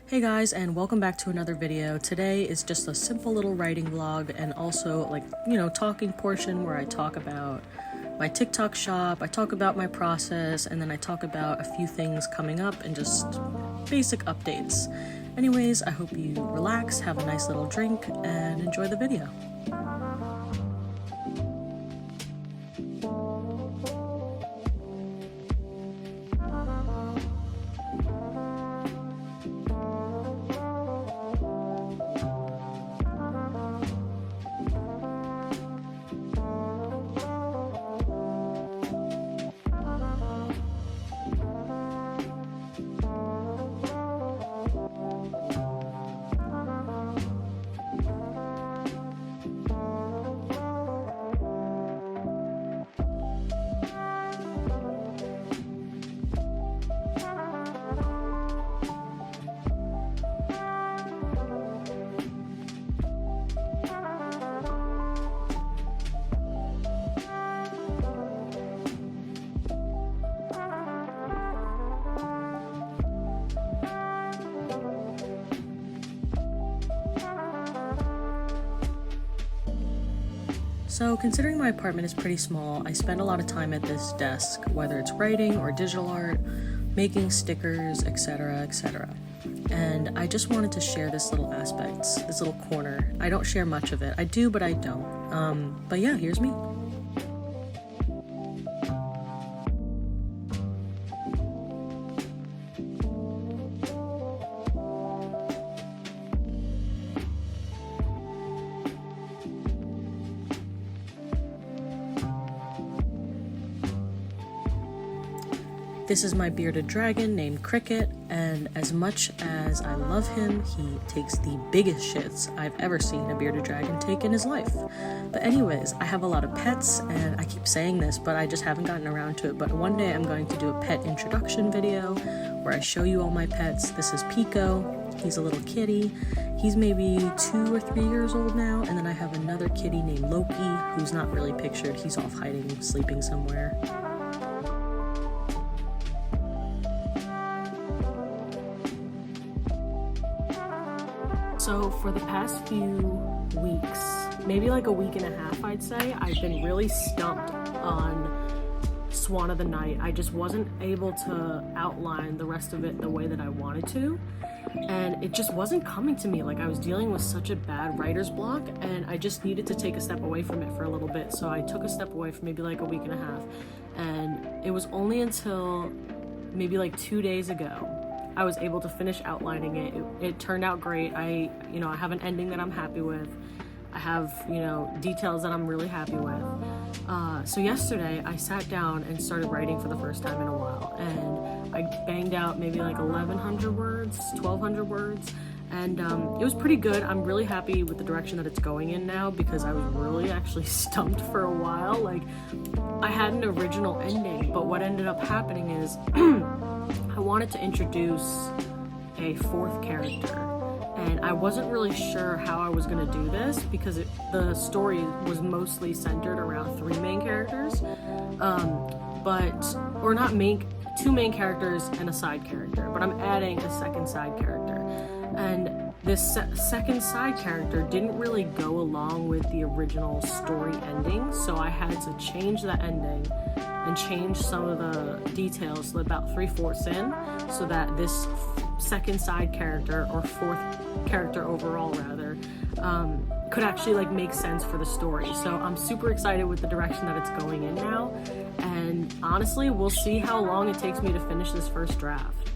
Hey guys, and welcome back to another video. Today is just a simple little writing vlog and also talking portion where I talk about my TikTok shop, I talk about my process, and then I talk about a few things coming up and just basic updates. Anyways, I hope you relax, have a nice little drink, and enjoy the video. So considering my apartment is pretty small, I spend a lot of time at this desk, whether it's writing or digital art, making stickers, etc., etc. And I just wanted to share this little aspect, this little corner. I don't share much of it. I do, but I don't. But yeah, here's me. This is my bearded dragon named Cricket, and as much as I love him, he takes the biggest shits I've ever seen a bearded dragon take in his life. But anyways, I have a lot of pets, and I keep saying this, but I just haven't gotten around to it. But one day I'm going to do a pet introduction video where I show you all my pets. This is Pico. He's a little kitty. He's maybe 2 or 3 years old now, and then I have another kitty named Loki, who's not really pictured. He's off hiding, sleeping somewhere. So for the past few weeks, maybe like a week and a half, I'd say, I've been really stumped on Swan of the Night. I just wasn't able to outline the rest of it the way that I wanted to, and it just wasn't coming to me. Like, I was dealing with such a bad writer's block, and I just needed to take a step away from it for a little bit. So I took a step away for maybe like a week and a half, and it was only until maybe like 2 days ago I was able to finish outlining it. It turned out great. I have an ending that I'm happy with. I have, details that I'm really happy with. So yesterday I sat down and started writing for the first time in a while, and I banged out maybe like 1,100 words, 1,200 words, and it was pretty good. I'm really happy with the direction that it's going in now, because I was really actually stumped for a while. Like, I had an original ending, but what ended up happening is I wanted to introduce a 4th character, and I wasn't really sure how I was going to do this, because the story was mostly centered around 3 main characters, two main characters and a side character, but I'm adding a second side character, and this second side character didn't really go along with the original story ending, so I had to change the ending and change some of the details about 3/4 in, so that this second side character, or 4th character overall rather, could actually like make sense for the story. So I'm super excited with the direction that it's going in now, and honestly, we'll see how long it takes me to finish this first draft.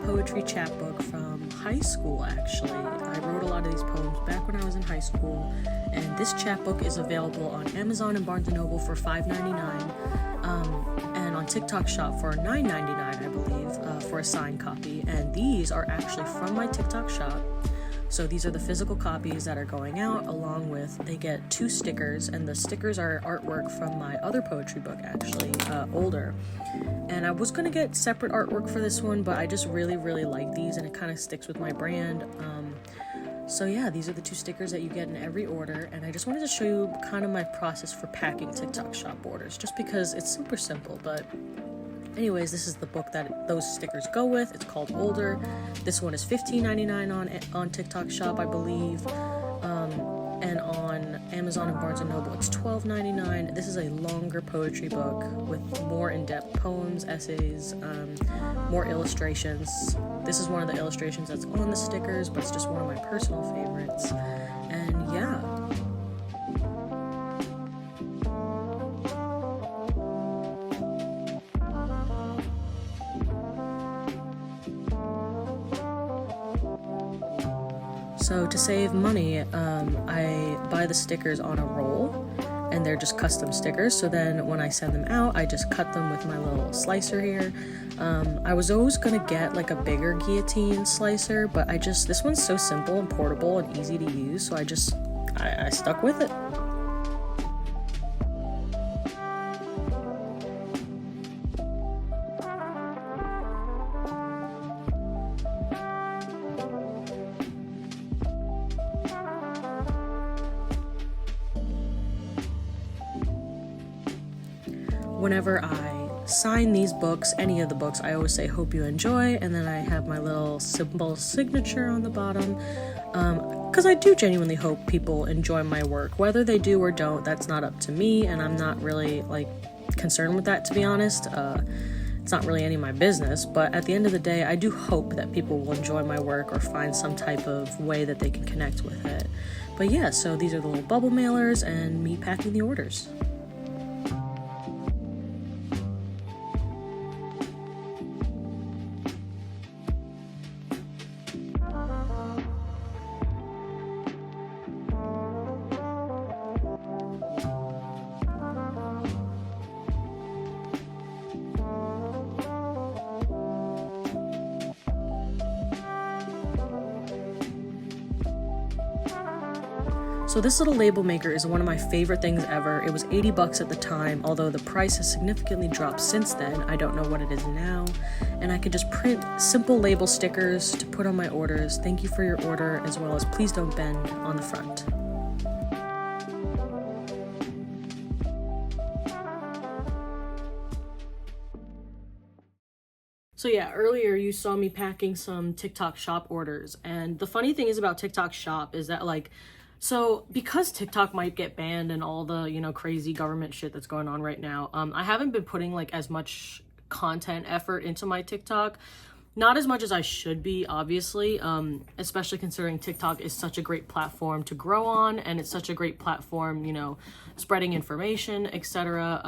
poetry chapbook from high school, actually. I wrote a lot of these poems back when I was in high school, and this chapbook is available on Amazon and Barnes & Noble for $5.99, and on TikTok Shop for $9.99, I believe, for a signed copy. And these are actually from my TikTok Shop. So these are the physical copies that are going out, along with, they get 2 stickers, and the stickers are artwork from my other poetry book, actually, Older. And I was gonna get separate artwork for this one, but I just really, really like these, and it kind of sticks with my brand. So yeah, these are the 2 stickers that you get in every order, and I just wanted to show you kind of my process for packing TikTok Shop orders, just because it's super simple. But anyways, this is the book that those stickers go with. It's called Older. This one is $15.99 on TikTok Shop, I believe, and on Amazon and Barnes & Noble it's $12.99. This is a longer poetry book with more in-depth poems, essays, more illustrations. This is one of the illustrations that's on the stickers, but it's just one of my personal favorites. And yeah. So to save money, I buy the stickers on a roll, and they're just custom stickers. So then when I send them out, I just cut them with my little slicer here. I was always gonna get like a bigger guillotine slicer, but this one's so simple and portable and easy to use, so I stuck with it. Whenever I sign these books, any of the books, I always say, hope you enjoy, and then I have my little symbol signature on the bottom, because I do genuinely hope people enjoy my work. Whether they do or don't, that's not up to me, and I'm not really, concerned with that, to be honest. It's not really any of my business, but at the end of the day, I do hope that people will enjoy my work or find some type of way that they can connect with it. But yeah, so these are the little bubble mailers and me packing the orders. So this little label maker is one of my favorite things ever. It was 80 bucks at the time, although the price has significantly dropped since then. I don't know what it is now. And I could just print simple label stickers to put on my orders. Thank you for your order, as well as please don't bend on the front. So yeah, earlier you saw me packing some TikTok Shop orders. And the funny thing is about TikTok Shop is that so because TikTok might get banned and all the, crazy government shit that's going on right now, I haven't been putting as much content effort into my TikTok. Not as much as I should be, obviously, especially considering TikTok is such a great platform to grow on, and it's such a great platform, spreading information, etc.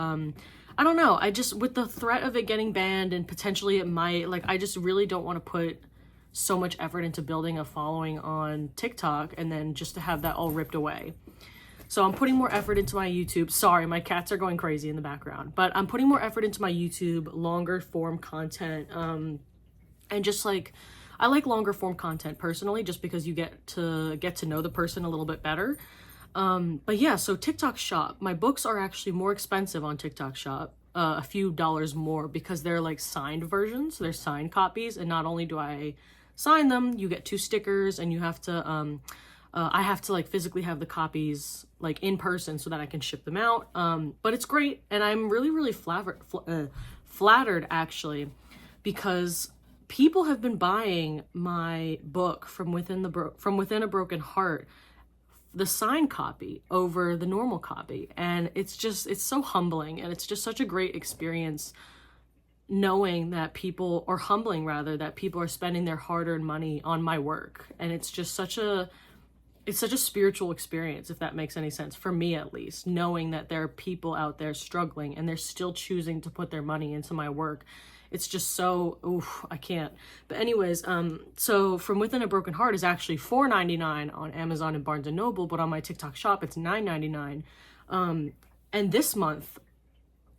I don't know, with the threat of it getting banned and potentially it might, I just really don't want to put so much effort into building a following on TikTok and then just to have that all ripped away. So I'm putting more effort into my YouTube. Sorry, my cats are going crazy in the background, but I'm putting more effort into my YouTube, longer form content, and just I like longer form content personally, just because you get to know the person a little bit better. But yeah, so TikTok Shop, my books are actually more expensive on TikTok Shop, a few dollars more, because they're signed versions, they're signed copies, and not only do I sign them, you get 2 stickers, and you have to I have to physically have the copies in person so that I can ship them out. But it's great, and I'm really flattered actually, because people have been buying my book From Within a Broken Heart, the signed copy, over the normal copy, and it's so humbling, and it's just such a great experience knowing that people, or humbling rather, that people are spending their hard-earned money on my work. And it's just such a it's such a spiritual experience, if that makes any sense, for me at least, knowing that there are people out there struggling and they're still choosing to put their money into my work. It's just so, oof, I can't. But anyways, so From Within a Broken Heart is actually $4.99 on Amazon and Barnes & Noble, but on my TikTok shop, it's $9.99. And this month,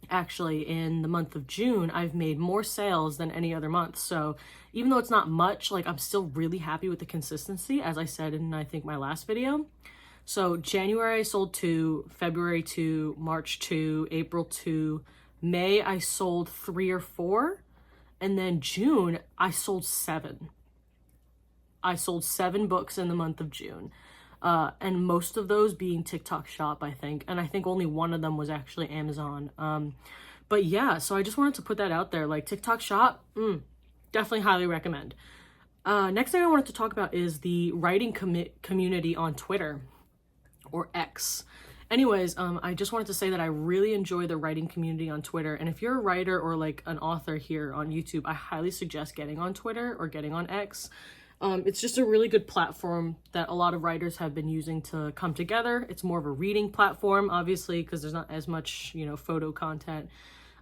actually, in the month of June, I've made more sales than any other month. So even though it's not much, like, I'm still really happy with the consistency, as I said in, I think, my last video. So January I sold 2, February 2, March 2, April 2, May I sold 3 or 4, and then June I sold 7. I sold 7 books in the month of June. And most of those being TikTok shop, I think. And I think only one of them was actually Amazon. But yeah, so I just wanted to put that out there. Like, TikTok shop, definitely highly recommend. Next thing I wanted to talk about is the writing community on Twitter, or X. Anyways, I just wanted to say that I really enjoy the writing community on Twitter. And if you're a writer or like an author here on YouTube, I highly suggest getting on Twitter or getting on X. It's just a really good platform that a lot of writers have been using to come together. It's more of a reading platform, obviously, because there's not as much, photo content.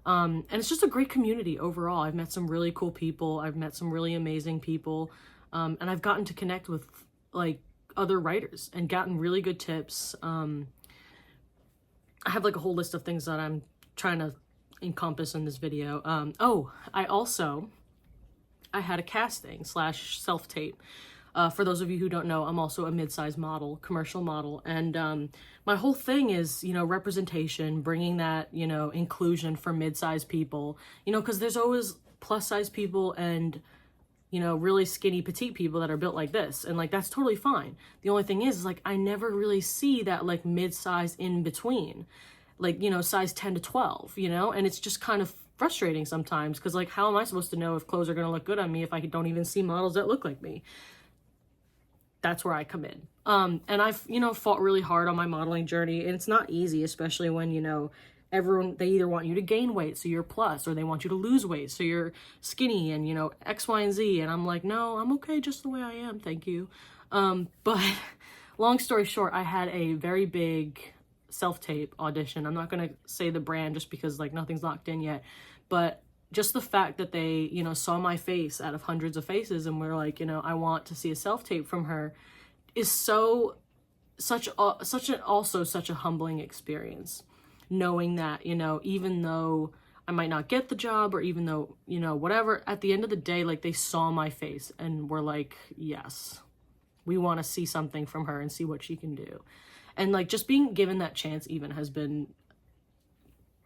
And it's just a great community overall. I've met some really cool people. I've met some really amazing people. And I've gotten to connect with, like, other writers and gotten really good tips. I have, like, a whole list of things that I'm trying to encompass in this video. I had a casting / self-tape. For those of you who don't know, I'm also a mid-size model, commercial model. And my whole thing is, representation, bringing that, inclusion for mid-size people, because there's always plus-size people and, really skinny, petite people that are built like this. And, like, that's totally fine. The only thing is like, I never really see that, like, mid-size in between, like, size 10 to 12, and it's just kind of frustrating sometimes, because, like, how am I supposed to know if clothes are going to look good on me if I don't even see models that look like me? That's where I come in. And I've, fought really hard on my modeling journey, and it's not easy, especially when, everyone, they either want you to gain weight, so you're plus, or they want you to lose weight, so you're skinny, and, X, Y, and Z. And I'm like, no, I'm okay just the way I am. Thank you. But long story short, I had a very big self-tape audition. I'm not going to say the brand just because, like, nothing's locked in yet. But just the fact that they, saw my face out of hundreds of faces and were like, I want to see a self-tape from her, is such a humbling experience. Knowing that, even though I might not get the job, or even though, whatever, at the end of the day, like, they saw my face and were like, yes, we want to see something from her and see what she can do. And, like, just being given that chance even has been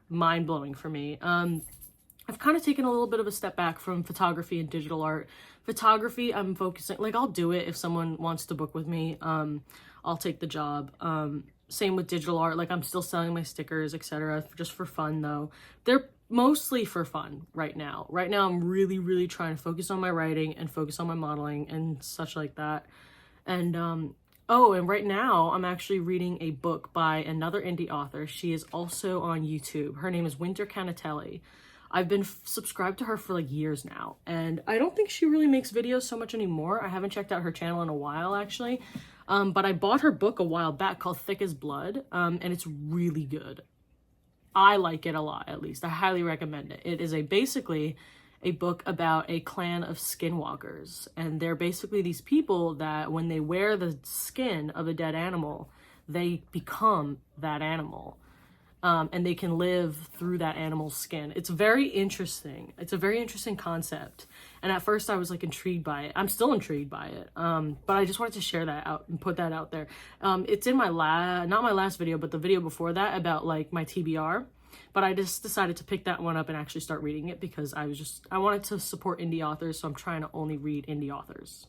mind-blowing for me. I've kind of taken a little bit of a step back from photography and digital art. Photography, I'm focusing, like, I'll do it if someone wants to book with me. I'll take the job. Same with digital art. Like, I'm still selling my stickers, etc., just for fun, though. They're mostly for fun right now. Right now, I'm really, really trying to focus on my writing and focus on my modeling and such like that. And, and right now, I'm actually reading a book by another indie author. She is also on YouTube. Her name is Winter Canatelli. I've been subscribed to her for, like, years now, and I don't think she really makes videos so much anymore. I haven't checked out her channel in a while, actually, but I bought her book a while back called Thick as Blood, and it's really good. I like it a lot, at least. I highly recommend it. It is basically a book about a clan of skinwalkers, and they're basically these people that when they wear the skin of a dead animal, they become that animal. And they can live through that animal's skin. It's very interesting. It's a very interesting concept. And at first I was, like, intrigued by it. I'm still intrigued by it. But I just wanted to share that out and put that out there. It's in my not my last video, but the video before that about, like, my TBR. But I just decided to pick that one up and actually start reading it because I wanted to support indie authors. So I'm trying to only read indie authors.